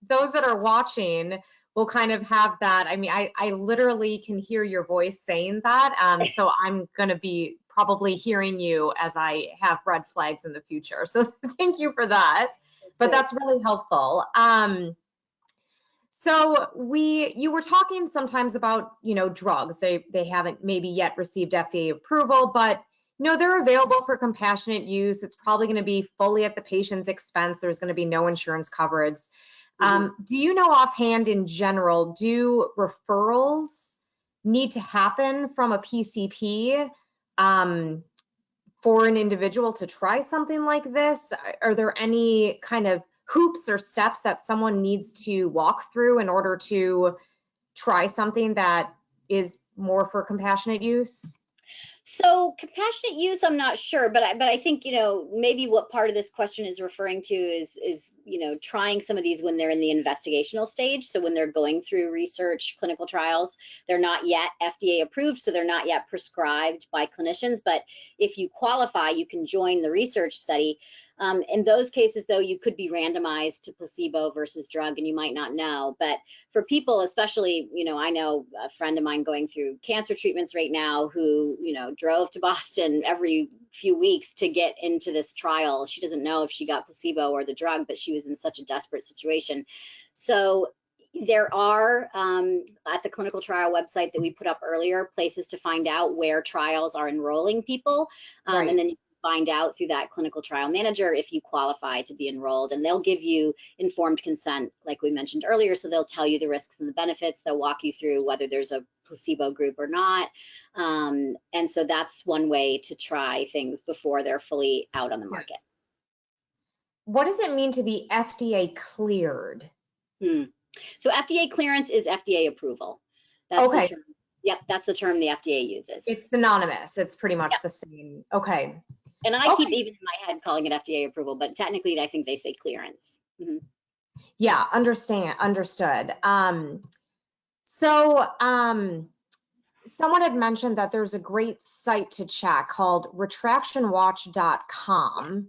those that are watching will kind of have that. I mean, I literally can hear your voice saying that. So I'm going to be probably hearing you as I have red flags in the future. So thank you for that. But that's really helpful. So you were talking sometimes about, drugs. They haven't maybe yet received FDA approval, but they're available for compassionate use. It's probably going to be fully at the patient's expense. There's going to be no insurance coverage. Do you know offhand, in general, do referrals need to happen from a PCP for an individual to try something like this? Are there any kind of hoops or steps that someone needs to walk through in order to try something that is more for compassionate use? So compassionate use, I'm not sure, but I think, maybe what part of this question is referring to is trying some of these when they're in the investigational stage. So when they're going through research, clinical trials, they're not yet FDA approved, so they're not yet prescribed by clinicians. But if you qualify, you can join the research study. In those cases, though, you could be randomized to placebo versus drug, and you might not know. But for people, especially, I know a friend of mine going through cancer treatments right now who, drove to Boston every few weeks to get into this trial. She doesn't know if she got placebo or the drug, but she was in such a desperate situation. So there are, at the clinical trial website that we put up earlier, places to find out where trials are enrolling people. Right. And then you find out through that clinical trial manager if you qualify to be enrolled, and they'll give you informed consent, like we mentioned earlier. So they'll tell you the risks and the benefits. They'll walk you through whether there's a placebo group or not. And so that's one way to try things before they're fully out on the market. what does it mean to be FDA cleared? So FDA clearance is FDA approval. That's Okay. the term. Yep, that's the term the FDA uses. It's synonymous. It's pretty much Yep. the same. Okay. And I keep Okay. even in my head calling it FDA approval, but technically I think they say clearance. Yeah, understood. Someone had mentioned that there's a great site to check called retractionwatch.com.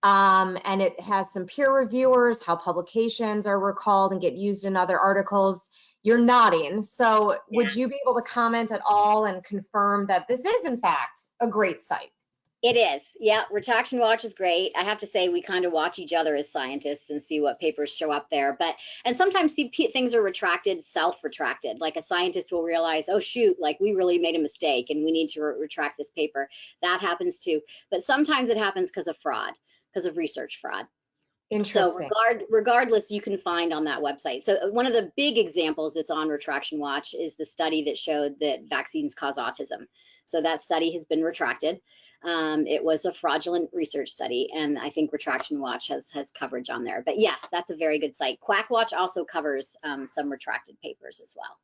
And it has some peer reviewers, how publications are recalled and get used in other articles. You're nodding. So would you be able to comment at all and confirm that this is in fact a great site? It is. Yeah, Retraction Watch is great. I have to say we kind of watch each other as scientists and see what papers show up there. And sometimes things are retracted, self-retracted. Like a scientist will realize, oh shoot, like we really made a mistake and we need to retract this paper. That happens too. But sometimes it happens because of fraud, because of research fraud. Interesting. So regardless, you can find on that website. So one of the big examples that's on Retraction Watch is the study that showed that vaccines cause autism. So that study has been retracted. It was a fraudulent research study, and I think Retraction Watch has coverage on there. But yes, that's a very good site. Quack Watch also covers some retracted papers as well.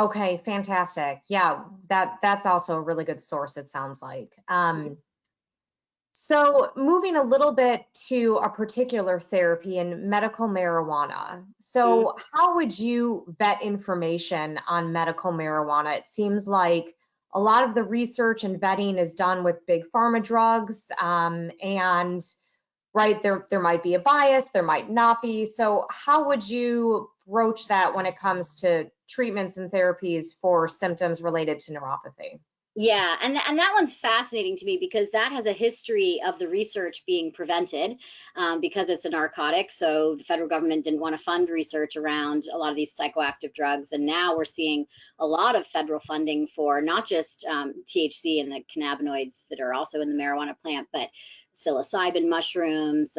Okay, fantastic. Yeah, that's also a really good source, it sounds like. So moving a little bit to a particular therapy in medical marijuana. So how would you vet information on medical marijuana? It seems like a lot of the research and vetting is done with big pharma drugs, and right, there might be a bias, there might not be. So how would you broach that when it comes to treatments and therapies for symptoms related to neuropathy? Yeah, and that one's fascinating to me because that has a history of the research being prevented because it's a narcotic. So the federal government didn't want to fund research around a lot of these psychoactive drugs. And now we're seeing a lot of federal funding for not just THC and the cannabinoids that are also in the marijuana plant, but psilocybin mushrooms,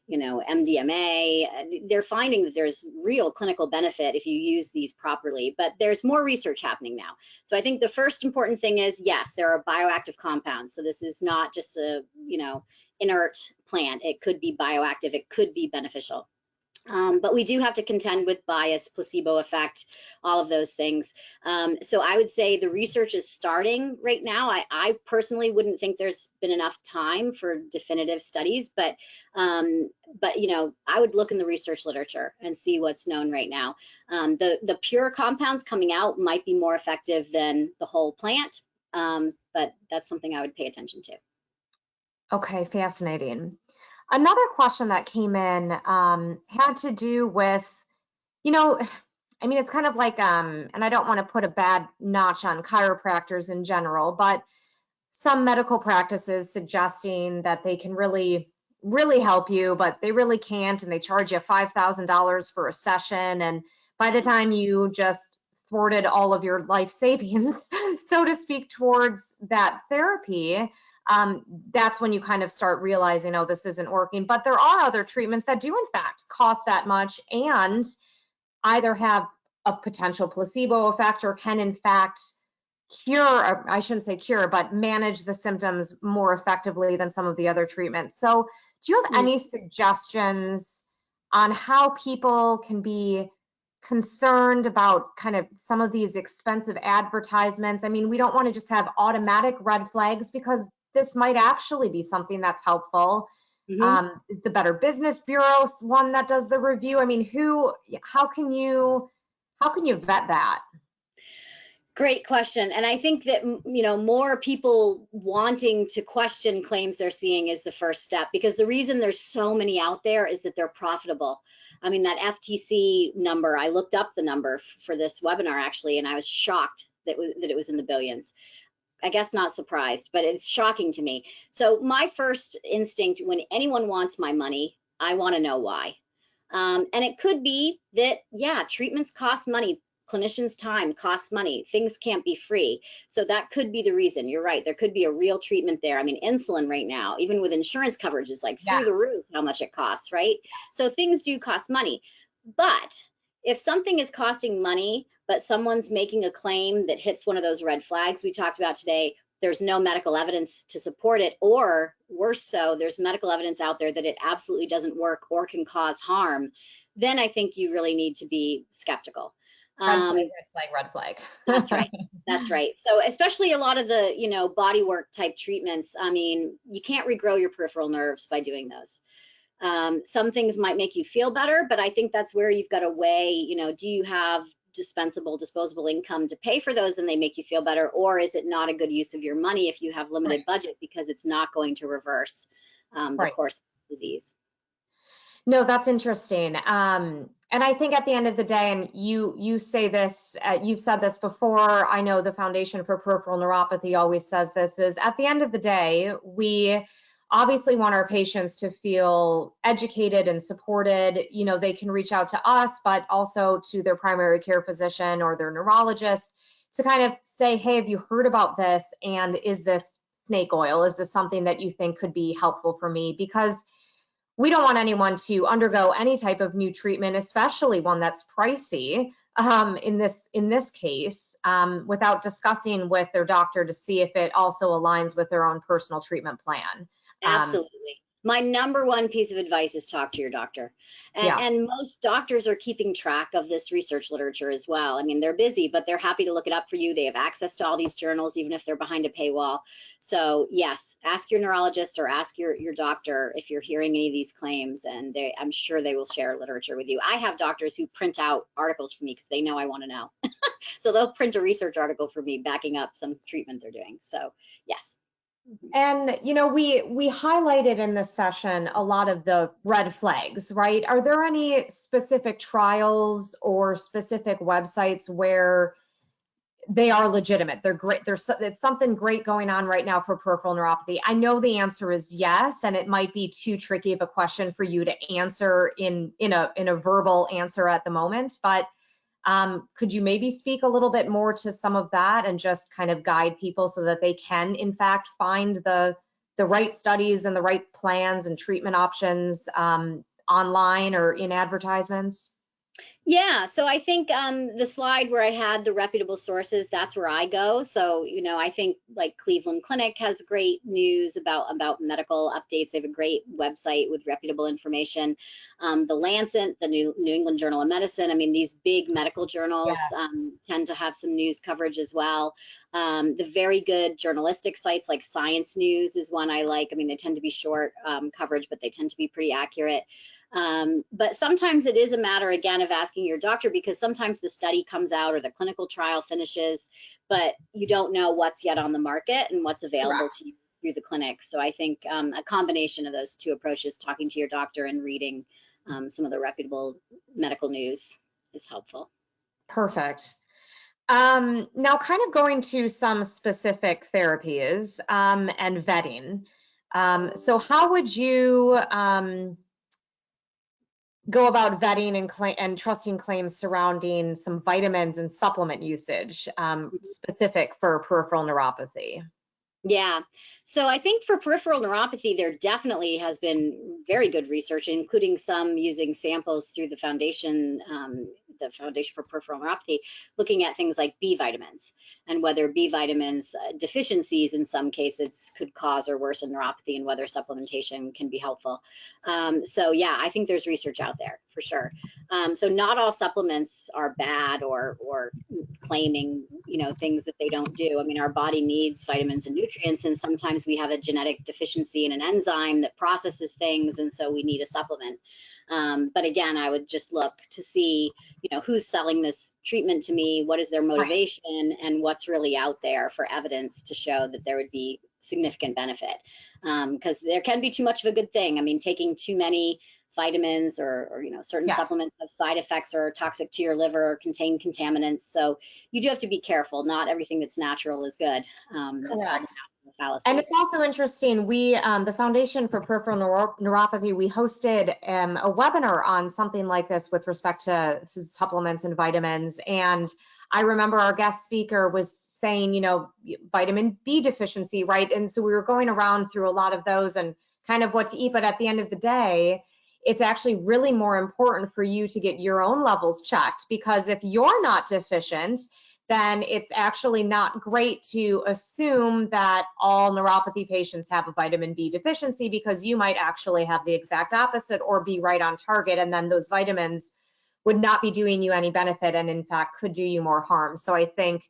MDMA. They're finding that there's real clinical benefit if you use these properly, but there's more research happening now. So I think the first important thing is, yes, there are bioactive compounds. So this is not just a, inert plant. It could be bioactive. It could be beneficial. But we do have to contend with bias, placebo effect, all of those things. So I would say the research is starting right now. I personally wouldn't think there's been enough time for definitive studies, but I would look in the research literature and see what's known right now. The pure compounds coming out might be more effective than the whole plant, but that's something I would pay attention to. Okay, fascinating. Another question that came in had to do with, it's kind of like, and I don't want to put a bad notch on chiropractors in general, but some medical practices suggesting that they can really, really help you, but they really can't, and they charge you $5,000 for a session. And by the time you just thwarted all of your life savings, so to speak, towards that therapy, that's when you kind of start realizing, oh, this isn't working. But there are other treatments that do in fact cost that much and either have a potential placebo effect or can in fact cure, or I shouldn't say cure, but manage the symptoms more effectively than some of the other treatments. So do you have any suggestions on how people can be concerned about kind of some of these expensive advertisements? I mean, we don't want to just have automatic red flags because this might actually be something that's helpful. Is the Better Business Bureau one that does the review? I mean, how can you vet that? Great question. And I think that, more people wanting to question claims they're seeing is the first step, because the reason there's so many out there is that they're profitable. I mean, that FTC number, I looked up the number for this webinar actually, and I was shocked that it was in the billions. I guess not surprised, but it's shocking to me. So my first instinct when anyone wants my money, I want to know why. And it could be that, yeah, treatments cost money. Clinicians' time costs money. Things can't be free. So that could be the reason. You're right. There could be a real treatment there. I mean, insulin right now, even with insurance coverage, is like through the roof how much it costs, right? So things do cost money. But if something is costing money, but someone's making a claim that hits one of those red flags we talked about today, there's no medical evidence to support it, or worse so, there's medical evidence out there that it absolutely doesn't work or can cause harm, then I think you really need to be skeptical. Red flag, red flag, red flag. That's right. That's right. So especially a lot of the, body work type treatments, I mean, you can't regrow your peripheral nerves by doing those. Some things might make you feel better, but I think that's where you've got to weigh, do you have disposable income to pay for those and they make you feel better, or is it not a good use of your money if you have limited budget because it's not going to reverse the course of the disease? No, that's interesting. And I think at the end of the day, and you say this, you've said this before, I know the Foundation for Peripheral Neuropathy always says this, is at the end of the day, we obviously want our patients to feel educated and supported. They can reach out to us, but also to their primary care physician or their neurologist to kind of say, hey, have you heard about this? And is this snake oil? Is this something that you think could be helpful for me? Because we don't want anyone to undergo any type of new treatment, especially one that's pricey, in this case, without discussing with their doctor to see if it also aligns with their own personal treatment plan. Absolutely. My number one piece of advice is talk to your doctor. And most doctors are keeping track of this research literature as well. I mean, they're busy, but they're happy to look it up for you. They have access to all these journals, even if they're behind a paywall. So yes, ask your neurologist or ask your doctor if you're hearing any of these claims, and I'm sure they will share literature with you. I have doctors who print out articles for me because they know I want to know. So they'll print a research article for me backing up some treatment they're doing. So yes. And, we highlighted in this session a lot of the red flags, right? Are there any specific trials or specific websites where they are legitimate? They're great. It's something great going on right now for peripheral neuropathy. I know the answer is yes, and it might be too tricky of a question for you to answer in a verbal answer at the moment, but could you maybe speak a little bit more to some of that and just kind of guide people so that they can, in fact, find the right studies and the right plans and treatment options online or in advertisements? Yeah, so I think the slide where I had the reputable sources, that's where I go. So, I think like Cleveland Clinic has great news about medical updates. They have a great website with reputable information. The Lancet, the New England Journal of Medicine, I mean, these big medical journals tend to have some news coverage as well. The very good journalistic sites like Science News is one I like. I mean, they tend to be short coverage, but they tend to be pretty accurate. But sometimes it is a matter, again, of asking your doctor, because sometimes the study comes out or the clinical trial finishes, but you don't know what's yet on the market and what's available to you through the clinic. So I think a combination of those two approaches, talking to your doctor and reading some of the reputable medical news, is helpful. Perfect. Now, kind of going to some specific therapies and vetting. So how would you go about vetting and trusting claims surrounding some vitamins and supplement usage specific for peripheral neuropathy? Yeah, so I think for peripheral neuropathy, there definitely has been very good research, including some using samples through the Foundation for Peripheral Neuropathy, looking at things like B vitamins and whether B vitamins deficiencies in some cases could cause or worsen neuropathy, and whether supplementation can be helpful. So yeah, I think there's research out there for sure. So not all supplements are bad or claiming, things that they don't do. I mean, our body needs vitamins and nutrients, and sometimes we have a genetic deficiency in an enzyme that processes things, and so we need a supplement. But again, I would just look to see, who's selling this treatment to me, what is their motivation, and what's really out there for evidence to show that there would be significant benefit. Because there can be too much of a good thing. I mean, taking too many vitamins or certain supplements have side effects or are toxic to your liver or contain contaminants. So you do have to be careful. Not everything that's natural is good. Correct. And it's also interesting, we, the Foundation for Peripheral Neuropathy, we hosted a webinar on something like this with respect to supplements and vitamins. And I remember our guest speaker was saying, vitamin B deficiency, right? And so we were going around through a lot of those and kind of what to eat. But at the end of the day, it's actually really more important for you to get your own levels checked, because if you're not deficient, then it's actually not great to assume that all neuropathy patients have a vitamin B deficiency, because you might actually have the exact opposite or be right on target, and then those vitamins would not be doing you any benefit and in fact could do you more harm. So I think,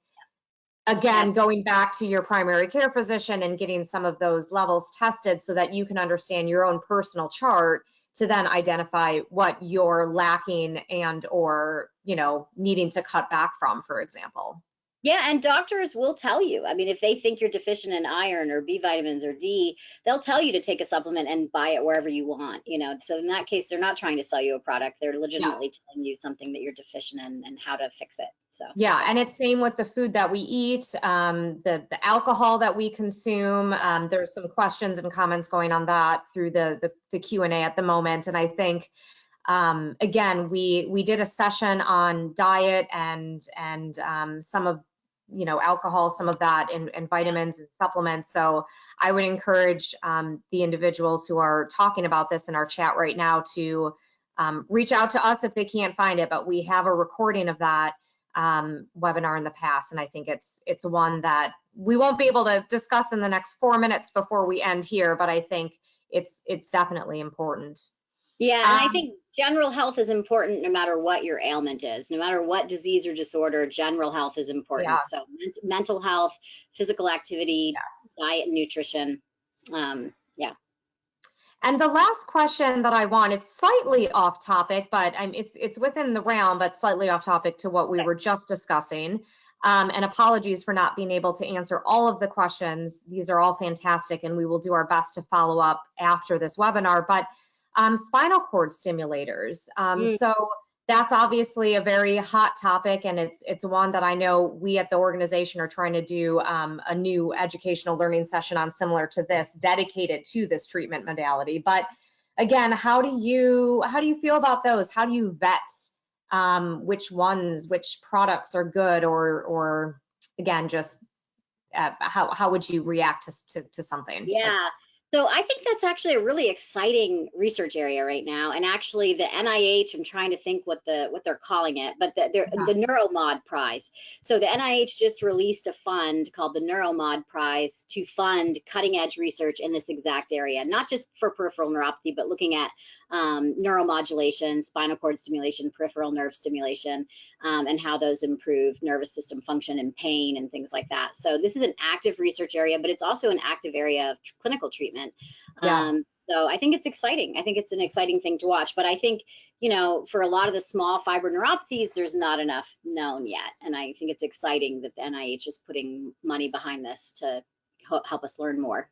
again, going back to your primary care physician and getting some of those levels tested so that you can understand your own personal chart to then identify what you're lacking and or, you know, needing to cut back from, for example. Yeah, and doctors will tell you. I mean, if they think you're deficient in iron or B vitamins or D, they'll tell you to take a supplement and buy it wherever you want, you know. So in that case, they're not trying to sell you a product. They're legitimately telling you something that you're deficient in and how to fix it. So yeah, and it's same with the food that we eat, the alcohol that we consume. There's some questions and comments going on that through the Q&A at the moment, and I think again, we did a session on diet and some of, you know, alcohol, some of that, and vitamins and supplements. So I would encourage the individuals who are talking about this in our chat right now to reach out to us if they can't find it, but we have a recording of that webinar in the past, and I think it's one that we won't be able to discuss in the next 4 minutes before we end here, but I think it's definitely important. yeah, and I think general health is important no matter what your ailment is, no matter what disease or disorder, general health is important. Yeah. So mental health, physical activity, Yes. diet and nutrition. Yeah. And the last question that I want, it's slightly off topic, but it's within the realm, but slightly off topic to what we were just discussing. And apologies for not being able to answer all of the questions. These are all fantastic, and we will do our best to follow up after this webinar. But spinal cord stimulators. So that's obviously a very hot topic, and it's one that I know we at the organization are trying to do a new educational learning session on, similar to this, dedicated to this treatment modality. But again, how do you feel about those? How do you vet which products are good, or again, just how would you react to something? Yeah. So I think that's actually a really exciting research area right now. And actually the NIH, I'm trying to think what they're calling it, but the Neuromod Prize. So the NIH just released a fund called the Neuromod Prize to fund cutting edge research in this exact area, not just for peripheral neuropathy, but looking at neuromodulation, spinal cord stimulation, peripheral nerve stimulation, and how those improve nervous system function and pain and things like that. So this is an active research area, but it's also an active area of clinical treatment. So I think it's exciting. I think it's an exciting thing to watch. But I think, you know, for a lot of the small fiber neuropathies, there's not enough known yet. And I think it's exciting that the NIH is putting money behind this to help us learn more.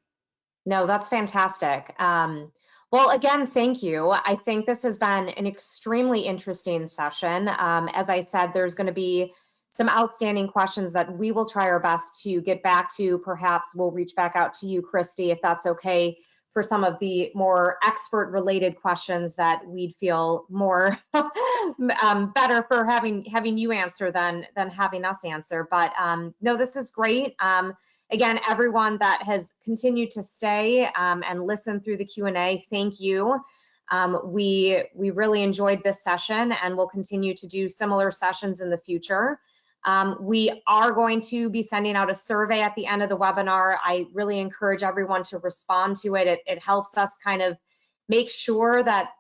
No, that's fantastic. Well, again, thank you. I think this has been an extremely interesting session. As I said, there's going to be some outstanding questions that we will try our best to get back to. Perhaps we'll reach back out to you, Christy, if that's okay, for some of the more expert-related questions that we'd feel more better for having you answer than having us answer. But no, this is great. Again, everyone that has continued to stay and listen through the Q&A, thank you. We really enjoyed this session, and we'll continue to do similar sessions in the future. We are going to be sending out a survey at the end of the webinar. I really encourage everyone to respond to it. It helps us kind of make sure that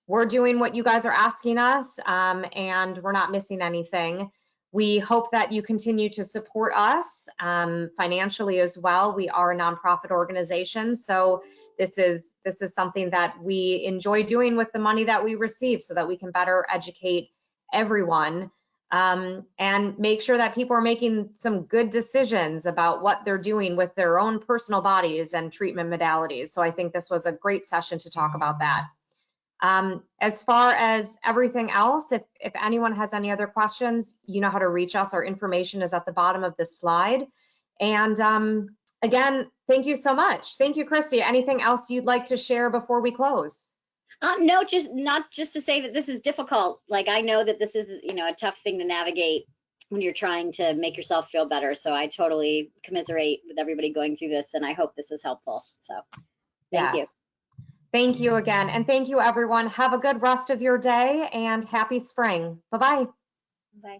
we're doing what you guys are asking us, and we're not missing anything. We hope that you continue to support us financially as well. We are a nonprofit organization, so this is something that we enjoy doing with the money that we receive, so that we can better educate everyone and make sure that people are making some good decisions about what they're doing with their own personal bodies and treatment modalities. So I think this was a great session to talk about that. As far as everything else, if anyone has any other questions, you know how to reach us. Our information is at the bottom of this slide. And again, thank you so much. Thank you, Christy. Anything else you'd like to share before we close? No, not just to say that this is difficult. Like, I know that this is, you know, a tough thing to navigate when you're trying to make yourself feel better. So I totally commiserate with everybody going through this, and I hope this is helpful. So thank you. Thank you again. And thank you, everyone. Have a good rest of your day and happy spring. Bye-bye. Bye.